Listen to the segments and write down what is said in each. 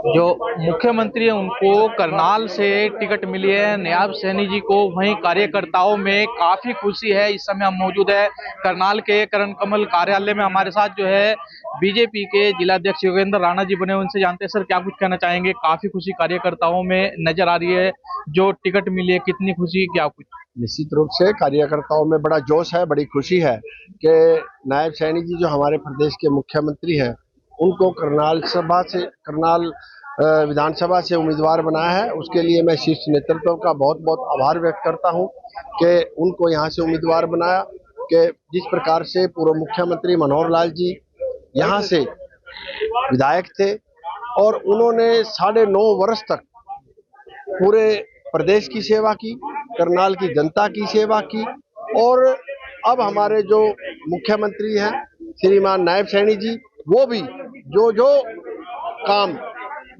जो मुख्यमंत्री है उनको करनाल से टिकट मिली है नायब सैनी जी को। वहीं कार्यकर्ताओं में काफी खुशी है। इस समय हम मौजूद है करनाल के करण कमल कार्यालय में। हमारे साथ जो है बीजेपी के जिलाध्यक्ष योगेंद्र राणा जी बने, उनसे जानते हैं सर क्या कुछ कहना चाहेंगे। काफी खुशी कार्यकर्ताओं में नजर आ रही है, जो टिकट मिली है कितनी खुशी, क्या कुछ। निश्चित रूप से कार्यकर्ताओं में बड़ा जोश है, बड़ी खुशी है कि नायब सैनी जी जो हमारे प्रदेश के मुख्यमंत्री हैं उनको करनाल विधानसभा से उम्मीदवार बनाया है। उसके लिए मैं शीर्ष नेतृत्व का बहुत बहुत आभार व्यक्त करता हूं कि उनको यहां से उम्मीदवार बनाया। कि जिस प्रकार से पूर्व मुख्यमंत्री मनोहर लाल जी यहां से विधायक थे और उन्होंने 9.5 वर्ष तक पूरे प्रदेश की सेवा की, करनाल की जनता की सेवा की, और अब हमारे जो मुख्यमंत्री हैं श्रीमान नायब सैनी जी, वो भी जो जो काम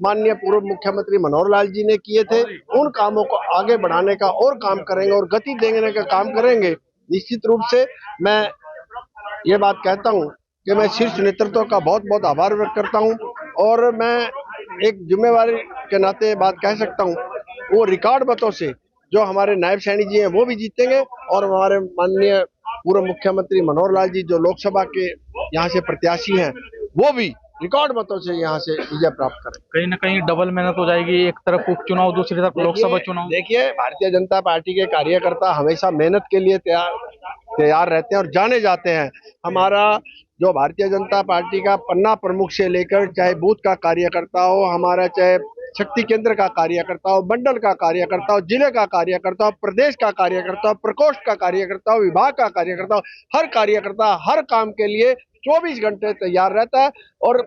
माननीय पूर्व मुख्यमंत्री मनोहर लाल जी ने किए थे उन कामों को आगे बढ़ाने का और काम करेंगे और गति देने का काम करेंगे। निश्चित रूप से मैं ये बात कहता हूं कि मैं शीर्ष नेतृत्व का बहुत बहुत आभार व्यक्त करता हूं और मैं एक जिम्मेवारी के नाते बात कह सकता हूं, वो रिकॉर्ड मतों से जो हमारे नायब सैनी जी हैं वो भी जीतेंगे और हमारे माननीय पूर्व मुख्यमंत्री मनोहर लाल जी जो लोकसभा के यहाँ से प्रत्याशी हैं वो भी रिकॉर्ड मतों से यहाँ से विजय प्राप्त करें। कहीं ना कहीं डबल मेहनत हो जाएगी, एक तरफ उपचुनाव दूसरी तरफ लोकसभा चुनाव। देखिए, भारतीय जनता पार्टी के कार्यकर्ता हमेशा मेहनत के लिए तैयार रहते हैं और जाने जाते हैं। हमारा जो भारतीय जनता पार्टी का पन्ना प्रमुख से लेकर चाहे बूथ का कार्यकर्ता हो, हमारा चाहे शक्ति केंद्र का कार्यकर्ता हो, मंडल का कार्यकर्ता हो, जिले का कार्यकर्ता हो, प्रदेश का कार्यकर्ता हो, प्रकोष्ठ का कार्यकर्ता हो, विभाग का कार्यकर्ता हो, हर कार्यकर्ता हर काम के लिए 24 घंटे तैयार रहता है। और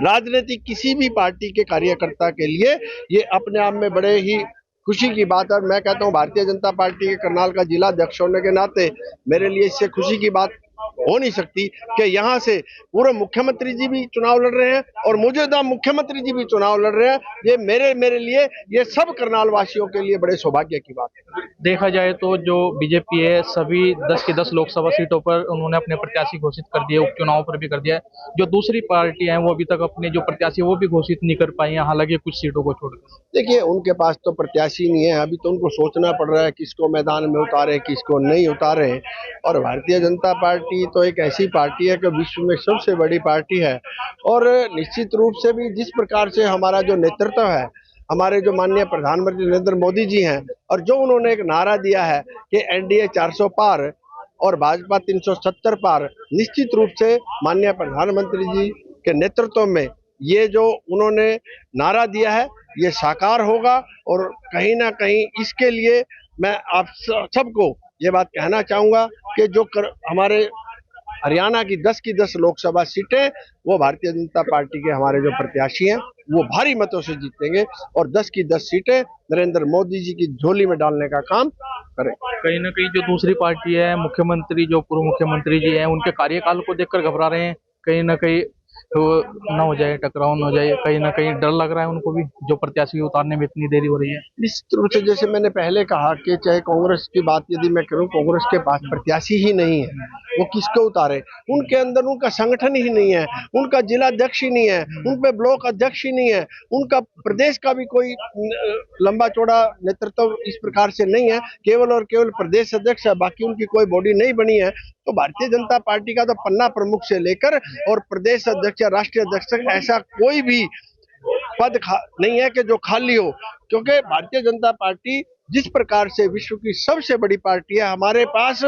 राजनीतिक किसी भी पार्टी के कार्यकर्ता के लिए ये अपने आप में बड़े ही खुशी की बात है। मैं कहता हूँ भारतीय जनता पार्टी के करनाल का जिला अध्यक्ष होने के नाते मेरे लिए इससे खुशी की बात हो नहीं सकती कि यहाँ से पूर्व मुख्यमंत्री जी भी चुनाव लड़ रहे हैं और मौजूदा मुख्यमंत्री जी भी चुनाव लड़ रहे हैं। ये मेरे लिए, ये सब करनाल वासियों के लिए बड़े सौभाग्य की बात है। देखा जाए तो जो बीजेपी है सभी 10 की 10 लोकसभा सीटों पर उन्होंने अपने प्रत्याशी घोषित कर दिए, उपचुनाव पर भी कर दिया है। जो दूसरी पार्टी है वो अभी तक अपने जो प्रत्याशी वो भी घोषित नहीं कर पाई है, हालांकि कुछ सीटों को छोड़कर। देखिए, उनके पास तो प्रत्याशी नहीं है, अभी तो उनको सोचना पड़ रहा है किसको मैदान में उतारे किसको नहीं उतारे। और भारतीय जनता पार्टी तो एक ऐसी पार्टी है कि विश्व में सबसे बड़ी पार्टी है और निश्चित रूप से भी जिस प्रकार से हमारा जो नेतृत्व है, हमारे जो माननीय प्रधानमंत्री नरेंद्र मोदी जी हैं और जो उन्होंने एक नारा दिया है कि एनडीए 400 पार और भाजपा 370 पार, निश्चित रूप से माननीय प्रधानमंत्री जी के नेतृत्व में ये जो उन्होंने नारा दिया है ये साकार होगा। और कहीं ना कहीं इसके लिए मैं आप सबको ये बात कहना चाहूंगा कि जो हमारे हरियाणा की 10 की 10 लोकसभा सीटें वो भारतीय जनता पार्टी के हमारे जो प्रत्याशी हैं वो भारी मतों से जीतेंगे और 10 की 10 सीटें नरेंद्र मोदी जी की झोली में डालने का काम करें। कहीं ना कहीं जो दूसरी पार्टी है, मुख्यमंत्री जो पूर्व मुख्यमंत्री जी हैं उनके कार्यकाल को देखकर घबरा रहे हैं, कहीं ना कहीं तो ना हो जाए टकराव ना हो जाए, कहीं ना कहीं डर लग रहा है उनको भी, जो प्रत्याशी उतारने में इतनी देरी हो रही है। निश्चित रूप से जैसे मैंने पहले कहा कि चाहे कांग्रेस की बात यदि मैं करूं, कांग्रेस के पास प्रत्याशी ही नहीं है, वो किसको उतारे। उनके अंदर उनका संगठन ही नहीं है, उनका जिला अध्यक्ष ही नहीं है, उन पे ब्लॉक अध्यक्ष ही नहीं है, उनका प्रदेश का भी कोई लंबा चौड़ा नेतृत्व इस प्रकार से नहीं है, केवल और केवल प्रदेश अध्यक्ष है, बाकी उनकी कोई बॉडी नहीं बनी है। तो भारतीय जनता पार्टी का तो पन्ना प्रमुख से लेकर और प्रदेश अध्यक्ष या राष्ट्रीय अध्यक्ष तक ऐसा कोई भी पद नहीं है कि जो खाली हो, क्योंकि भारतीय जनता पार्टी जिस प्रकार से विश्व की सबसे बड़ी पार्टी है, हमारे पास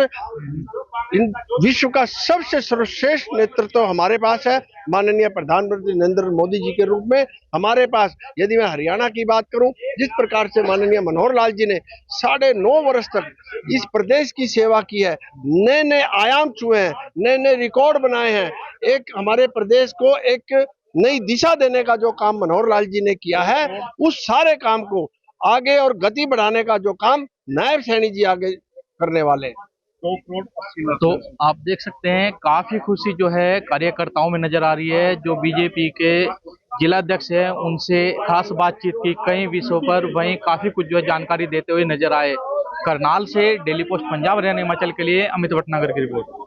विश्व का सबसे सर्वश्रेष्ठ नेतृत्व हमारे पास है माननीय प्रधानमंत्री नरेंद्र मोदी जी के रूप में। हमारे पास यदि मैं हरियाणा की बात करूं, जिस प्रकार से माननीय मनोहर लाल जी ने 9.5 वर्ष तक इस प्रदेश की सेवा की है, नए नए आयाम छुए हैं, नए नए रिकॉर्ड बनाए हैं, एक हमारे प्रदेश को एक नई दिशा देने का जो काम मनोहर लाल जी ने किया है, उस सारे काम को आगे और गति बढ़ाने का जो काम नायब सैनी जी आगे करने वाले हैं। तो आप देख सकते हैं काफी खुशी जो है कार्यकर्ताओं में नजर आ रही है। जो बीजेपी के जिलाध्यक्ष हैं उनसे खास बातचीत की कई विषयों पर, वहीं काफी कुछ जो है जानकारी देते हुए नजर आए। करनाल से डेली पोस्ट पंजाब हरियाणा हिमाचल के लिए अमित भटनागर की रिपोर्ट।